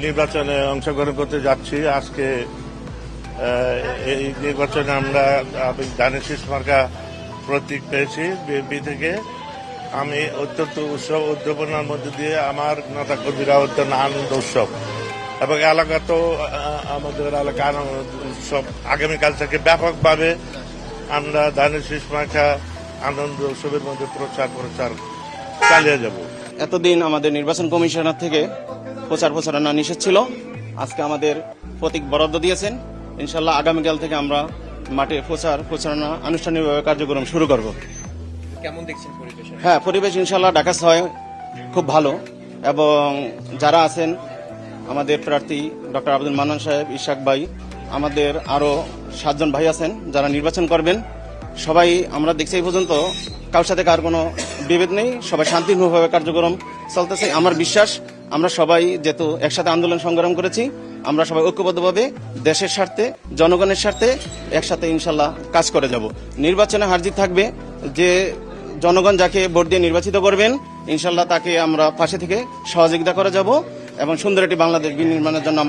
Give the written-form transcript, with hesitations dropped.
নির্বাচনে অংশগ্রহণ করতে যাচ্ছি। আজকে এই নির্বাচনে আমরা ধানের শীষ মার্কা প্রতীক পেয়েছি বিএনপি থেকে। আমি অত্যন্ত উৎসব উদ্দীপনার মধ্যে দিয়ে আমার নেতা কর্মীরা অত্যন্ত আনন্দ উৎসব এবং এলাকা তো আমাদের এলাকার উৎসব আগামীকাল থেকে ব্যাপকভাবে আমরা ধানের শীষ মার্কা আনন্দ উৎসবের মধ্যে প্রচার চালিয়ে যাব। এতদিন আমাদের নির্বাচন কমিশনার থেকে প্রচারণা নিষেধ ছিল। আজকে আমাদের প্রতীক বরাদ্দ দিয়েছেন। ইনশাল্লাহ আগামীকাল থেকে আমরা মাঠে প্রচারণা আনুষ্ঠানিকভাবে কার্যক্রম শুরু করব। কেমন দেখছেন পরিবেশ? হ্যাঁ, পরিবেশ ইনশাল্লাহ ঢাকা ৬ খুব ভালো, এবং যারা আছেন আমাদের প্রার্থী ডক্টর আব্দুল মান্নান সাহেব, ইশাক ভাই, আমাদের আরো 7 জন ভাই আছেন যারা নির্বাচন করবেন। সবাই আমরা দেখছি এই পর্যন্ত কারোর সাথে কার কোনো বিভেদ নেই, সবাই শান্তিপূর্ণভাবে কার্যক্রম চলতেছে। আমার বিশ্বাস আমরা সবাই যেহেতু একসাথে আন্দোলন সংগ্রাম করেছি, আমরা সবাই ঐক্যবদ্ধভাবে দেশের স্বার্থে, জনগণের স্বার্থে একসাথে ইনশাল্লাহ কাজ করে যাব। নির্বাচনে হার জিত থাকবে, যে জনগণ যাকে ভোট দিয়ে নির্বাচিত করবেন ইনশাল্লাহ তাকে আমরা পাশে থেকে সহযোগিতা করে যাব এবং সুন্দর একটি বাংলাদেশ বিনির্মাণের জন্য আমরা